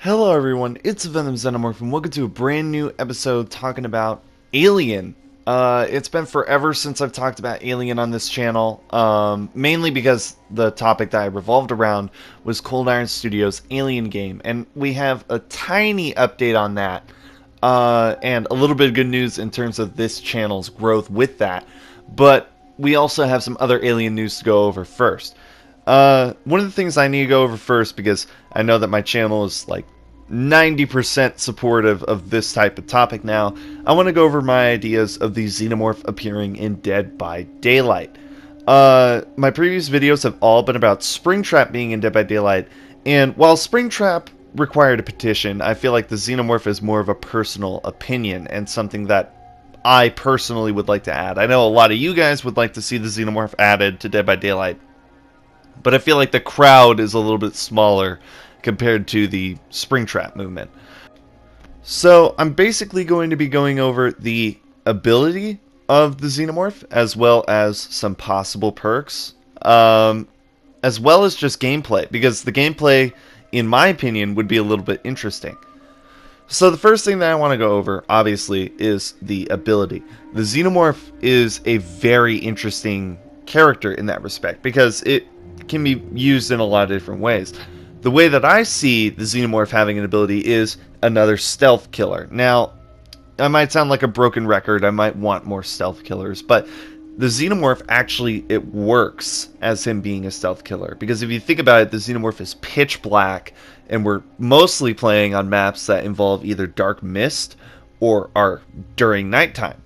Hello everyone, it's Xenomorph and welcome to a brand new episode talking about Alien. It's been forever since I've talked about Alien on this channel, mainly because the topic that I revolved around was Cold Iron Studios' Alien game, and we have a tiny update on that, and a little bit of good news in terms of this channel's growth with that, but we also have some other Alien news to go over first. One of the things I need to go over first, because I know that my channel is like 90% supportive of this type of topic now, I want to go over my ideas of the Xenomorph appearing in Dead by Daylight. My previous videos have all been about Springtrap being in Dead by Daylight, and while Springtrap required a petition, I feel like the Xenomorph is more of a personal opinion and something that I personally would like to add. I know a lot of you guys would like to see the Xenomorph added to Dead by Daylight, but I feel like the crowd is a little bit smaller compared to the Springtrap movement. So I'm basically going to be going over the ability of the Xenomorph, as well as some possible perks, as well as just gameplay, because the gameplay, in my opinion, would be a little bit interesting. So the first thing that I want to go over, obviously, is the ability. The Xenomorph is a very interesting character in that respect, because it can be used in a lot of different ways. The way that I see the Xenomorph having an ability is another stealth killer. Now, I might sound like a broken record, I might want more stealth killers, but the Xenomorph actually, it works as him being a stealth killer. Because if you think about it, the Xenomorph is pitch black, and we're mostly playing on maps that involve either dark mist or are during nighttime.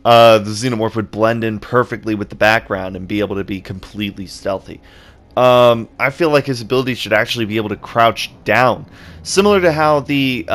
The Xenomorph would blend in perfectly with the background and be able to be completely stealthy. I feel like his ability should actually be able to crouch down. Similar to how the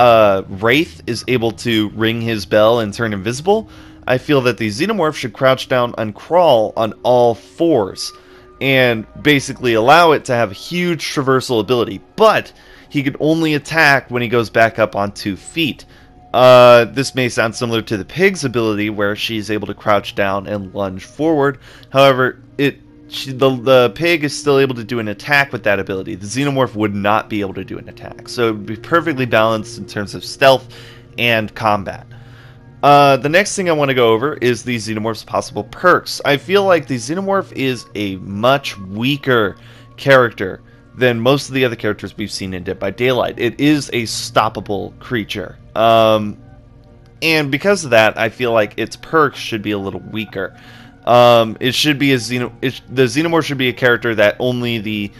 Wraith is able to ring his bell and turn invisible, I feel that the Xenomorph should crouch down and crawl on all fours, and basically allow it to have huge traversal ability, but he can only attack when he goes back up on 2 feet. This may sound similar to the Pig's ability, where she's able to crouch down and lunge forward. However, the Pig is still able to do an attack with that ability. The Xenomorph would not be able to do an attack. So it would be perfectly balanced in terms of stealth and combat. The next thing I want to go over is the Xenomorph's possible perks. I feel like the Xenomorph is a much weaker character than most of the other characters we've seen in Dead by Daylight. It is a stoppable creature. And because of that, I feel like its perks should be a little weaker. It should be the Xenomorph should be a character that only the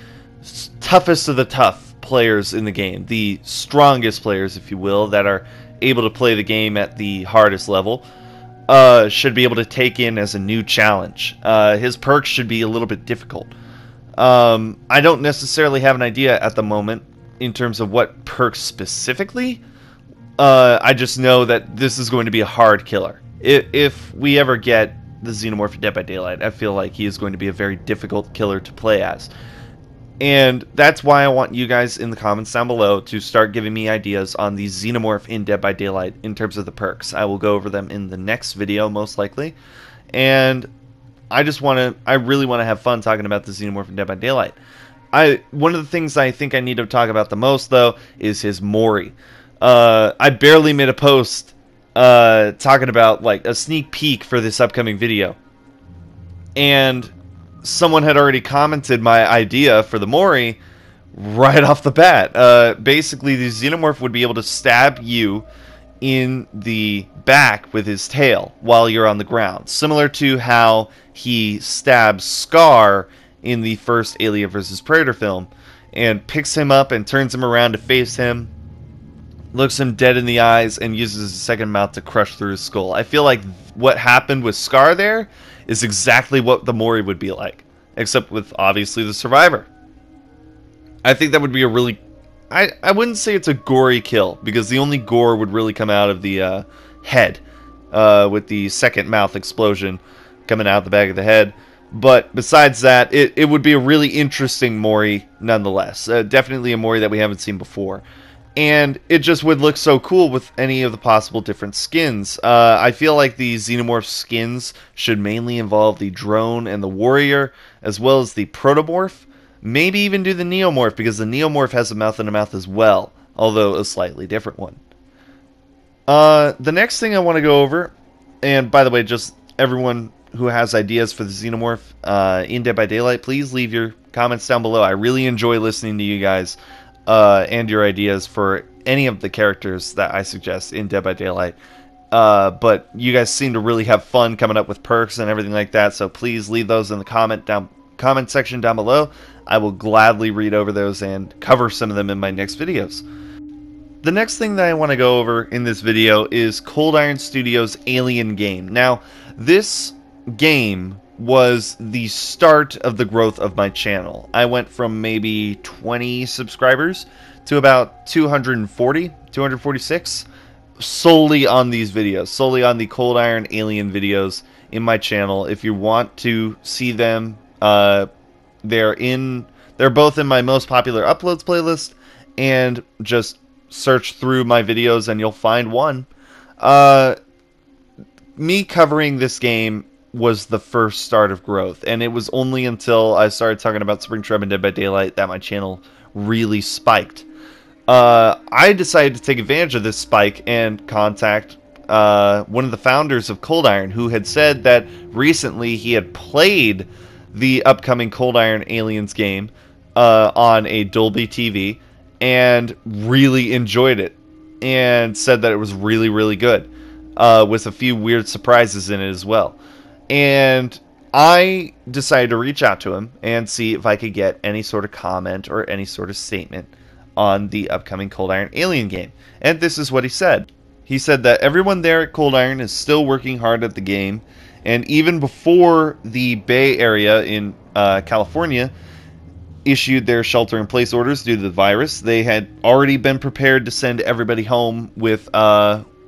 toughest of the tough players in the game, the strongest players, if you will, that are able to play the game at the hardest level, should be able to take in as a new challenge. His perks should be a little bit difficult. I don't necessarily have an idea at the moment in terms of what perks specifically. I just know that this is going to be a hard killer. If we ever get the Xenomorph in Dead by Daylight, I feel like he is going to be a very difficult killer to play as. And that's why I want you guys in the comments down below to start giving me ideas on the Xenomorph in Dead by Daylight in terms of the perks. I will go over them in the next video, most likely. And I really want to have fun talking about the Xenomorph in Dead by Daylight. One of the things I think I need to talk about the most, though, is his Mori. I barely made a post talking about like a sneak peek for this upcoming video, and someone had already commented my idea for the Mori right off the bat. Basically, the Xenomorph would be able to stab you in the back with his tail while you're on the ground, similar to how he stabs Scar in the first Alien vs. Predator film, and picks him up and turns him around to face him, looks him dead in the eyes, and uses his second mouth to crush through his skull. I feel like what happened with Scar there is exactly what the Mori would be like, except with, obviously, the survivor. I think that would be a really... I wouldn't say it's a gory kill, because the only gore would really come out of the head, with the second mouth explosion coming out the back of the head. But besides that, it would be a really interesting Mori nonetheless. Definitely a Mori that we haven't seen before. And it just would look so cool with any of the possible different skins. I feel like the Xenomorph skins should mainly involve the Drone and the Warrior, as well as the Protomorph. Maybe even do the Neomorph, because the Neomorph has a mouth and a mouth as well. although a slightly different one. The next thing I want to go over, and by the way, just everyone who has ideas for the Xenomorph in Dead by Daylight, please leave your comments down below. I really enjoy listening to you guys and your ideas for any of the characters that I suggest in Dead by Daylight. But you guys seem to really have fun coming up with perks and everything like that, so please leave those in the comment section down below. I will gladly read over those and cover some of them in my next videos. The next thing that I want to go over in this video is Cold Iron Studios' Alien game. Now, this game was the start of the growth of my channel. I went from maybe 20 subscribers to about 240, 246, solely on these videos, solely on the Cold Iron Alien videos in my channel. If you want to see them, they're both in my most popular uploads playlist, and just search through my videos and you'll find one. Me covering this game was the first start of growth, and it was only until I started talking about Springtrap and Dead by Daylight that my channel really spiked. I decided to take advantage of this spike and contact one of the founders of Cold Iron, who had said that recently he had played the upcoming Cold Iron Aliens game on a Dolby TV and really enjoyed it, and said that it was really, really good, with a few weird surprises in it as well. And I decided to reach out to him and see if I could get any sort of comment or any sort of statement on the upcoming Cold Iron Alien game. And this is what he said. He said that everyone there at Cold Iron is still working hard at the game, and even before the Bay Area in California issued their shelter-in-place orders due to the virus, they had already been prepared to send everybody home with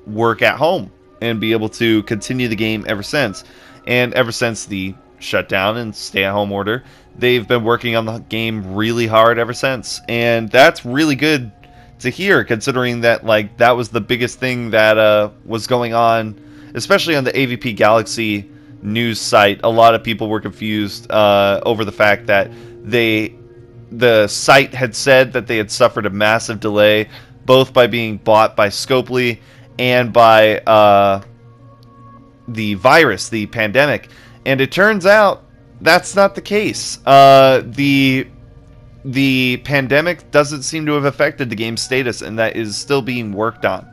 work at home and be able to continue the game ever since. And ever since the shutdown and stay-at-home order, they've been working on the game really hard ever since. And that's really good to hear, considering that that was the biggest thing that was going on, especially on the AVP Galaxy news site. A lot of people were confused over the fact that the site had said that they had suffered a massive delay, both by being bought by Scopely and by the virus, the pandemic. And it turns out that's not the case. The pandemic doesn't seem to have affected the game's status, and that is still being worked on.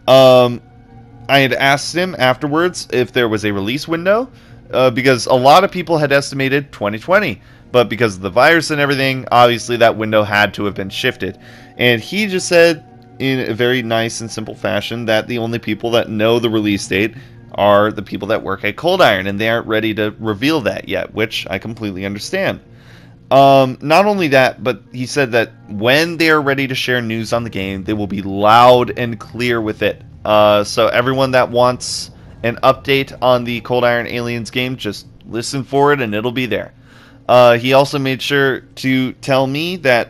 I had asked him afterwards if there was a release window, because a lot of people had estimated 2020, but because of the virus and everything, obviously that window had to have been shifted. And he just said in a very nice and simple fashion that the only people that know the release date are the people that work at Cold Iron, and they aren't ready to reveal that yet, which I completely understand. Not only that, but he said that when they are ready to share news on the game, they will be loud and clear with it. So everyone that wants an update on the Cold Iron Aliens game, just listen for it and it'll be there. He also made sure to tell me that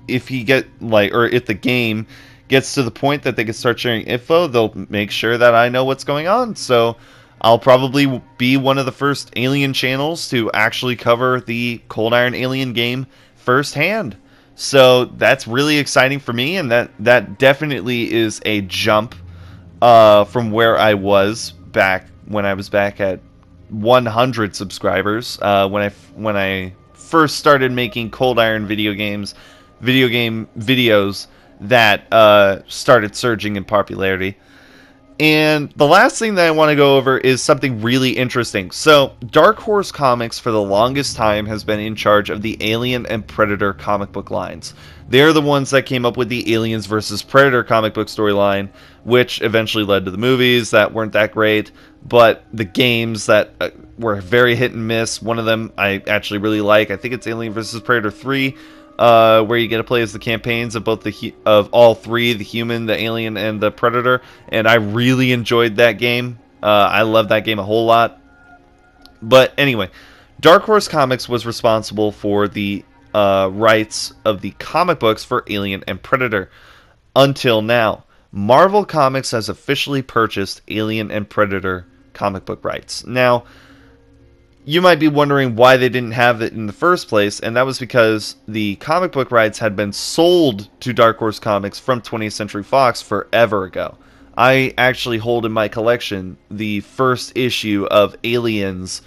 if the game gets to the point that they can start sharing info, they'll make sure that I know what's going on. So I'll probably be one of the first Alien channels to actually cover the Cold Iron Alien game firsthand. So that's really exciting for me, and that definitely is a jump from where I was back when I was back at 100 subscribers, when I first started making Cold Iron video game videos that started surging in popularity. And the last thing that I want to go over is something really interesting. So, Dark Horse Comics for the longest time has been in charge of the Alien and Predator comic book lines. They're the ones that came up with the Aliens vs. Predator comic book storyline, which eventually led to the movies that weren't that great, but the games that were very hit and miss. One of them I actually really like. I think it's Alien vs. Predator 3. Where you get to play as the campaigns of both of all three, the human, the alien, and the predator, and I really enjoyed that game. I love that game a whole lot. But anyway, Dark Horse Comics was responsible for the rights of the comic books for Alien and Predator until now. Marvel Comics has officially purchased Alien and Predator comic book rights. Now, you might be wondering why they didn't have it in the first place, and that was because the comic book rights had been sold to Dark Horse Comics from 20th Century Fox forever ago. I actually hold in my collection the first issue of Aliens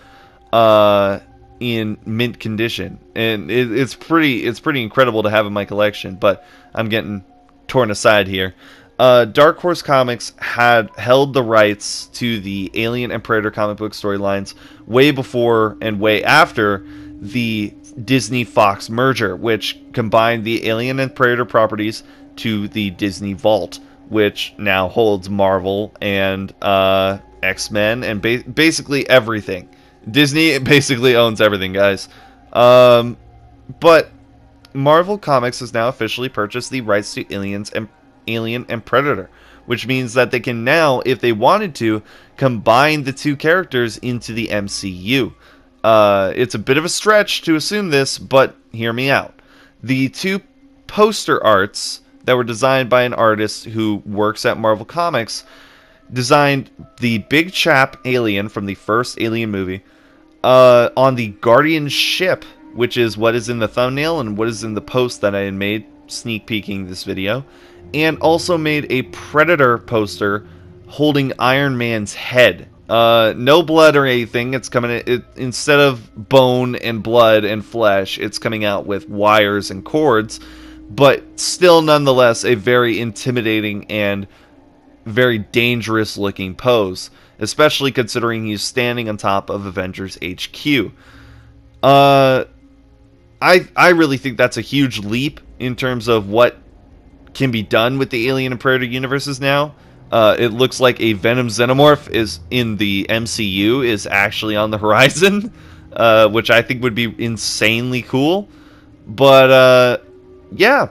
in mint condition, and it's pretty incredible to have in my collection, but I'm getting torn aside here. Dark Horse Comics had held the rights to the Alien and Predator comic book storylines way before and way after the Disney-Fox merger, which combined the Alien and Predator properties to the Disney Vault, which now holds Marvel and X-Men and basically everything. Disney basically owns everything, guys. But Marvel Comics has now officially purchased the rights to Alien and Predator, which means that they can now, if they wanted to, combine the two characters into the MCU. It's a bit of a stretch to assume this, but hear me out. The two poster arts that were designed by an artist who works at Marvel Comics designed the big chap alien from the first Alien movie on the Guardian ship, which is what is in the thumbnail and what is in the post that I had made sneak peeking this video, and also made a Predator poster holding Iron Man's head. No blood or anything. It's coming. Instead of bone and blood and flesh, it's coming out with wires and cords, but still, nonetheless, a very intimidating and very dangerous looking pose, especially considering he's standing on top of Avengers HQ. I really think that's a huge leap in terms of what can be done with the Alien and Predator universes now. It looks like a Venom Xenomorph is in the MCU is actually on the horizon, which I think would be insanely cool. But yeah,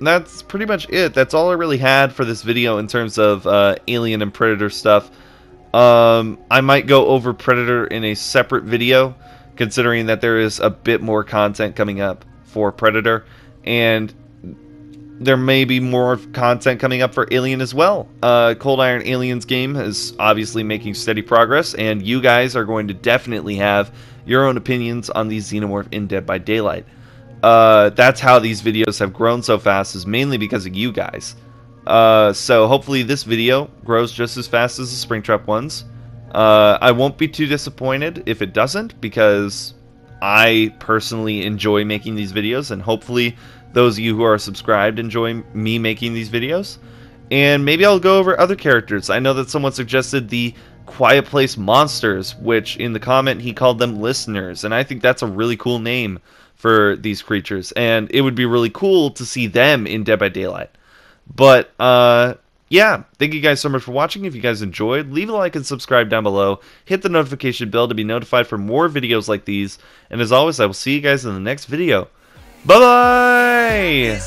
that's pretty much it. That's all I really had for this video in terms of Alien and Predator stuff. I might go over Predator in a separate video, considering that there is a bit more content coming up for Predator, and there may be more content coming up for Alien as well. Cold Iron Aliens game is obviously making steady progress, and you guys are going to definitely have your own opinions on the Xenomorph in Dead by Daylight. That's how these videos have grown so fast, is mainly because of you guys. So hopefully this video grows just as fast as the Springtrap ones. I won't be too disappointed if it doesn't, because I personally enjoy making these videos, and hopefully those of you who are subscribed enjoy me making these videos. And maybe I'll go over other characters. I know that someone suggested the Quiet Place Monsters, which in the comment he called them listeners, and I think that's a really cool name for these creatures, and it would be really cool to see them in Dead by Daylight. But yeah, thank you guys so much for watching. If you guys enjoyed, leave a like and subscribe down below. Hit the notification bell to be notified for more videos like these. And as always, I will see you guys in the next video. Bye-bye!